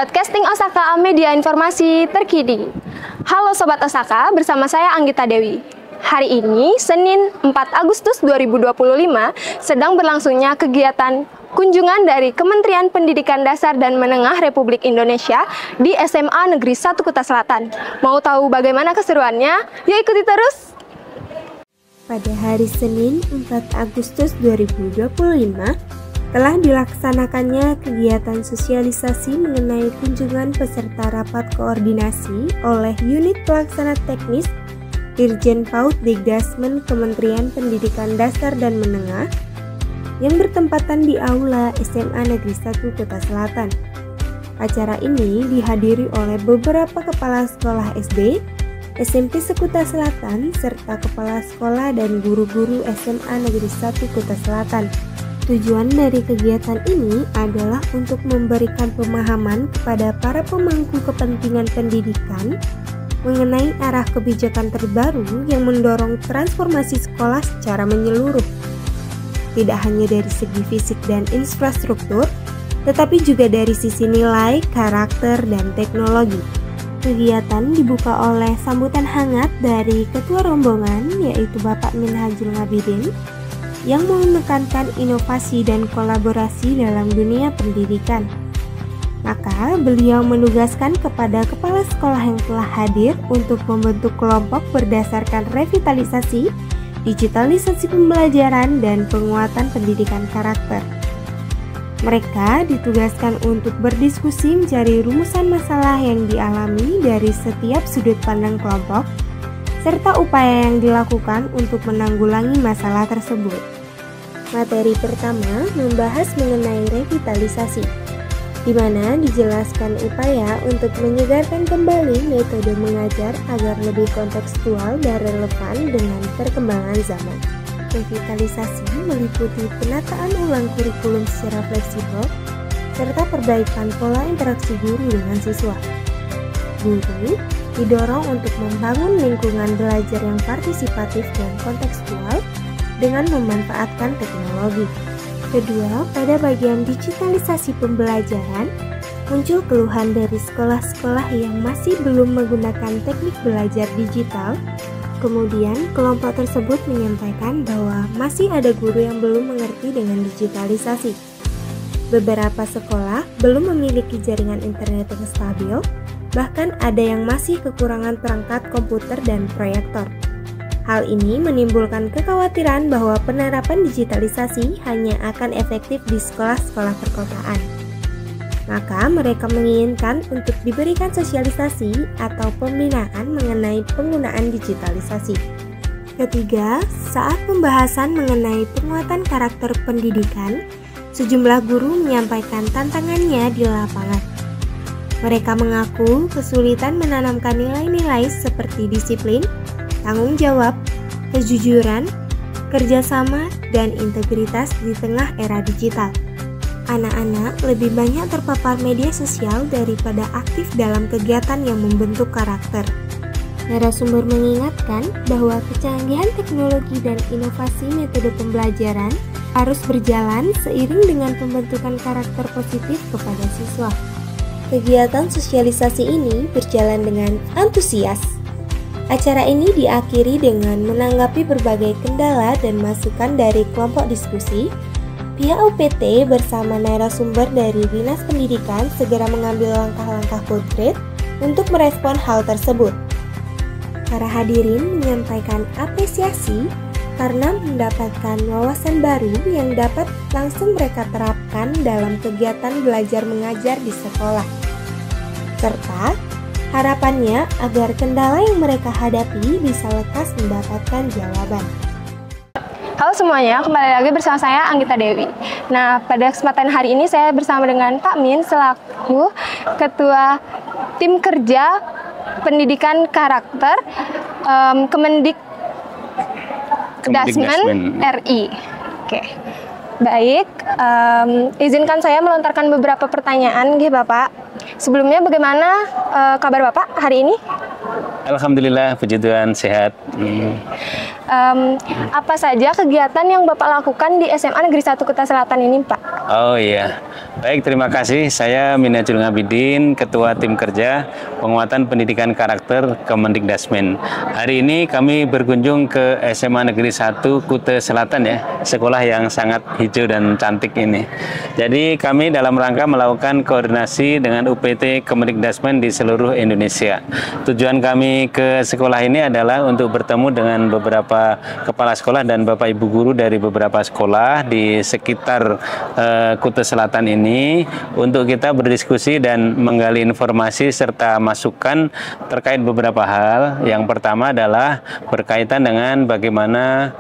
Broadcasting Osaka, media informasi terkini. Halo Sobat Osaka, bersama saya Anggita Dewi. Hari ini, Senin 4 Agustus 2025, sedang berlangsungnya kegiatan kunjungan dari Kementerian Pendidikan Dasar dan Menengah Republik Indonesia di SMA Negeri 1 Kuta Selatan. Mau tahu bagaimana keseruannya? Yuk ikuti terus! Pada hari Senin 4 Agustus 2025, telah dilaksanakannya kegiatan sosialisasi mengenai kunjungan peserta rapat koordinasi oleh Unit Pelaksana Teknis Dirjen PAUD Dikdasmen Kementerian Pendidikan Dasar dan Menengah yang bertempatan di Aula SMA Negeri 1 Kuta Selatan. Acara ini dihadiri oleh beberapa kepala sekolah SD, SMP Sekuta Selatan, serta kepala sekolah dan guru-guru SMA Negeri 1 Kuta Selatan. Tujuan dari kegiatan ini adalah untuk memberikan pemahaman kepada para pemangku kepentingan pendidikan mengenai arah kebijakan terbaru yang mendorong transformasi sekolah secara menyeluruh. Tidak hanya dari segi fisik dan infrastruktur, tetapi juga dari sisi nilai, karakter, dan teknologi. Kegiatan dibuka oleh sambutan hangat dari Ketua Rombongan, yaitu Bapak Minhajul Ngabidin, yang menekankan inovasi dan kolaborasi dalam dunia pendidikan. Maka beliau menugaskan kepada kepala sekolah yang telah hadir untuk membentuk kelompok berdasarkan revitalisasi, digitalisasi pembelajaran, dan penguatan pendidikan karakter. Mereka ditugaskan untuk berdiskusi mencari rumusan masalah yang dialami dari setiap sudut pandang kelompok, serta upaya yang dilakukan untuk menanggulangi masalah tersebut. Materi pertama membahas mengenai revitalisasi, di mana dijelaskan upaya untuk menyegarkan kembali metode mengajar agar lebih kontekstual dan relevan dengan perkembangan zaman. Revitalisasi meliputi penataan ulang kurikulum secara fleksibel, serta perbaikan pola interaksi guru dengan siswa. Guru didorong untuk membangun lingkungan belajar yang partisipatif dan kontekstual dengan memanfaatkan teknologi. Kedua, pada bagian digitalisasi pembelajaran, muncul keluhan dari sekolah-sekolah yang masih belum menggunakan teknik belajar digital. Kemudian, kelompok tersebut menyampaikan bahwa masih ada guru yang belum mengerti dengan digitalisasi. Beberapa sekolah belum memiliki jaringan internet yang stabil, bahkan ada yang masih kekurangan perangkat komputer dan proyektor. Hal ini menimbulkan kekhawatiran bahwa penerapan digitalisasi hanya akan efektif di sekolah-sekolah perkotaan. Maka mereka menginginkan untuk diberikan sosialisasi atau pembinaan mengenai penggunaan digitalisasi. Ketiga, saat pembahasan mengenai penguatan karakter pendidikan, sejumlah guru menyampaikan tantangannya di lapangan. Mereka mengaku kesulitan menanamkan nilai-nilai seperti disiplin, tanggung jawab, kejujuran, kerjasama, dan integritas di tengah era digital. Anak-anak lebih banyak terpapar media sosial daripada aktif dalam kegiatan yang membentuk karakter. Narasumber mengingatkan bahwa kecanggihan teknologi dan inovasi metode pembelajaran harus berjalan seiring dengan pembentukan karakter positif kepada siswa. Kegiatan sosialisasi ini berjalan dengan antusias. Acara ini diakhiri dengan menanggapi berbagai kendala dan masukan dari kelompok diskusi. Pihak UPT bersama narasumber dari Dinas Pendidikan segera mengambil langkah-langkah konkret untuk merespon hal tersebut. Para hadirin menyampaikan apresiasi karena mendapatkan wawasan baru yang dapat langsung mereka terapkan dalam kegiatan belajar mengajar di sekolah. Serta harapannya agar kendala yang mereka hadapi bisa lekas mendapatkan jawaban. Halo semuanya, kembali lagi bersama saya Anggita Dewi. Nah, pada kesempatan hari ini saya bersama dengan Pak Min selaku Ketua Tim Kerja Pendidikan Karakter Kemendikdasmen RI. Oke. Baik, izinkan saya melontarkan beberapa pertanyaan, Bapak. Sebelumnya bagaimana kabar Bapak hari ini? Alhamdulillah, puji Tuhan, sehat. Apa saja kegiatan yang Bapak lakukan di SMA Negeri 1 Kuta Selatan ini, Pak? Oh iya, baik, terima kasih. Saya Minajul Ngabidin, Ketua Tim Kerja Penguatan Pendidikan Karakter Kemendikdasmen. Hari ini kami berkunjung ke SMA Negeri 1 Kuta Selatan ya, sekolah yang sangat hijau dan cantik ini. Jadi kami dalam rangka melakukan koordinasi dengan UPT Kemendikdasmen di seluruh Indonesia. Tujuan kami ke sekolah ini adalah untuk bertemu dengan beberapa kepala sekolah dan Bapak Ibu guru dari beberapa sekolah di sekitar Kuta Selatan ini untuk kita berdiskusi dan menggali informasi serta masukan terkait beberapa hal. Yang pertama adalah berkaitan dengan bagaimana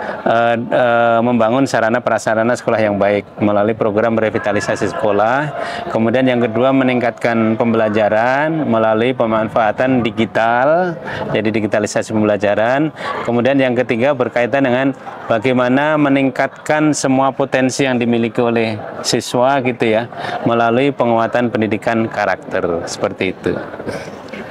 membangun sarana prasarana sekolah yang baik melalui program revitalisasi sekolah. Kemudian yang kedua, meningkatkan pembelajaran melalui pemanfaatan digital, jadi digitalisasi pembelajaran. Kemudian yang ketiga berkaitan dengan bagaimana meningkatkan semua potensi yang dimiliki oleh siswa gitu ya, melalui penguatan pendidikan karakter, seperti itu.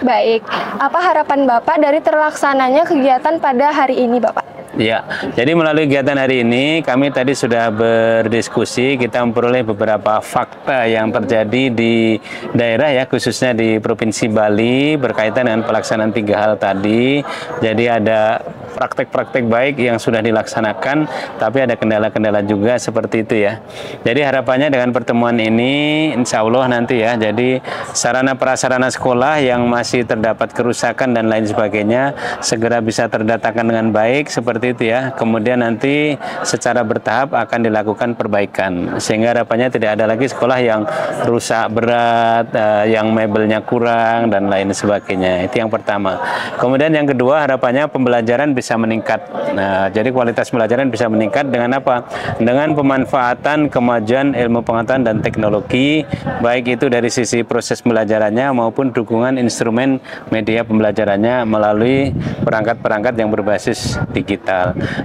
Baik, apa harapan Bapak dari terlaksananya kegiatan pada hari ini, Bapak? Ya, jadi melalui kegiatan hari ini kami tadi sudah berdiskusi, kita memperoleh beberapa fakta yang terjadi di daerah ya, khususnya di Provinsi Bali berkaitan dengan pelaksanaan 3 hal tadi. Jadi ada praktek-praktek baik yang sudah dilaksanakan, tapi ada kendala-kendala juga seperti itu ya. Jadi harapannya dengan pertemuan ini, insya Allah nanti ya, jadi sarana prasarana sekolah yang masih terdapat kerusakan dan lain sebagainya segera bisa terdatakan dengan baik seperti itu ya. Kemudian nanti secara bertahap akan dilakukan perbaikan sehingga harapannya tidak ada lagi sekolah yang rusak berat, yang mebelnya kurang dan lain sebagainya. Itu yang pertama. Kemudian yang kedua, harapannya pembelajaran bisa meningkat. Nah, jadi kualitas pembelajaran bisa meningkat dengan apa? Dengan pemanfaatan kemajuan ilmu pengetahuan dan teknologi, baik itu dari sisi proses pembelajarannya maupun dukungan instrumen media pembelajarannya melalui perangkat-perangkat yang berbasis digital.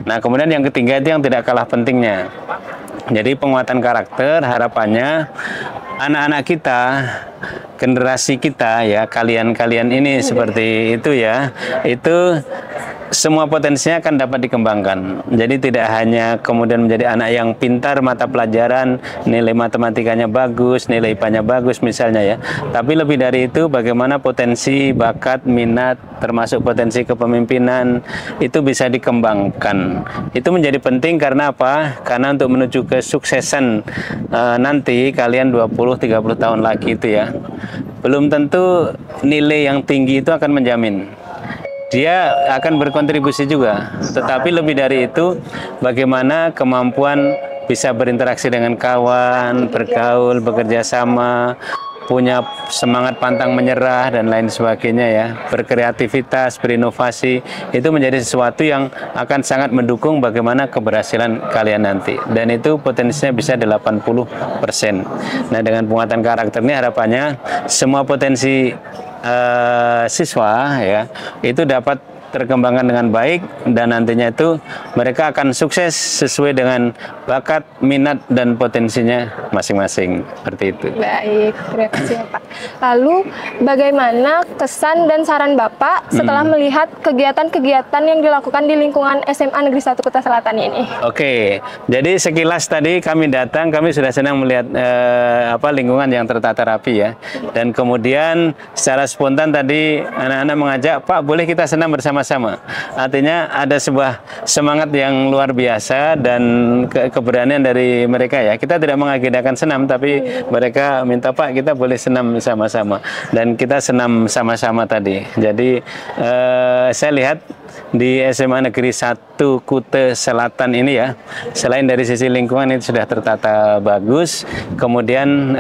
Nah, kemudian yang ketiga itu yang tidak kalah pentingnya. Jadi penguatan karakter, harapannya anak-anak kita, generasi kita ya, kalian-kalian ini seperti itu ya, itu semua potensinya akan dapat dikembangkan. Jadi tidak hanya kemudian menjadi anak yang pintar mata pelajaran, nilai matematikanya bagus, nilai IPA-nya bagus misalnya ya. Tapi lebih dari itu, bagaimana potensi, bakat, minat, termasuk potensi kepemimpinan itu bisa dikembangkan. Itu menjadi penting karena apa? Karena untuk menuju kesuksesan nanti kalian 20-30 tahun lagi itu ya, belum tentu nilai yang tinggi itu akan menjamin. Dia akan berkontribusi juga, tetapi lebih dari itu, bagaimana kemampuan bisa berinteraksi dengan kawan, bergaul, bekerja sama, punya semangat pantang menyerah dan lain sebagainya ya, berkreativitas, berinovasi, itu menjadi sesuatu yang akan sangat mendukung bagaimana keberhasilan kalian nanti. Dan itu potensinya bisa 80%. Nah, dengan penguatan karakter ini harapannya semua potensi siswa ya itu dapat terkembangkan dengan baik dan nantinya itu mereka akan sukses sesuai dengan bakat, minat dan potensinya masing-masing, seperti itu. Baik, terima kasih Pak. Lalu bagaimana kesan dan saran Bapak setelah melihat kegiatan-kegiatan yang dilakukan di lingkungan SMA Negeri 1 Kuta Selatan ini? Oke, jadi sekilas tadi kami datang, kami sudah senang melihat lingkungan yang tertata rapi ya. Dan kemudian secara spontan tadi anak-anak mengajak, Pak boleh kita senam bersama-sama. Artinya ada sebuah semangat yang luar biasa dan keberanian dari mereka ya. Kita tidak mengagendakan senam, tapi mereka minta, Pak kita boleh senam sama-sama. Dan kita senam sama-sama tadi. Jadi saya lihat di SMA Negeri 1 Kuta Selatan ini ya, selain dari sisi lingkungan itu sudah tertata bagus, kemudian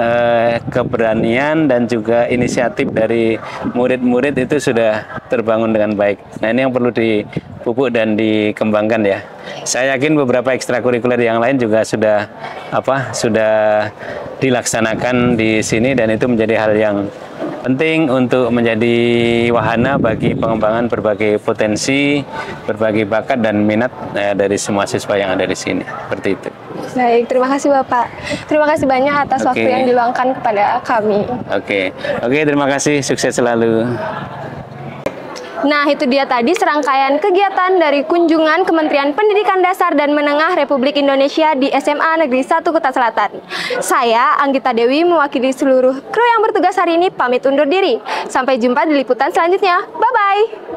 keberanian dan juga inisiatif dari murid-murid itu sudah terbangun dengan baik. Nah, ini yang perlu dipupuk dan dikembangkan ya. Saya yakin beberapa ekstrakurikuler yang lain juga sudah dilaksanakan di sini dan itu menjadi hal yang penting untuk menjadi wahana bagi pengembangan berbagai potensi, berbagai bakat dan minat dari semua siswa yang ada di sini. Seperti itu. Baik, terima kasih Bapak. Terima kasih banyak atas waktu yang diluangkan kepada kami. Oke, terima kasih. Sukses selalu. Nah, itu dia tadi serangkaian kegiatan dari kunjungan Kementerian Pendidikan Dasar dan Menengah Republik Indonesia di SMA Negeri 1 Kuta Selatan. Saya, Anggita Dewi, mewakili seluruh kru yang bertugas hari ini, pamit undur diri. Sampai jumpa di liputan selanjutnya. Bye-bye!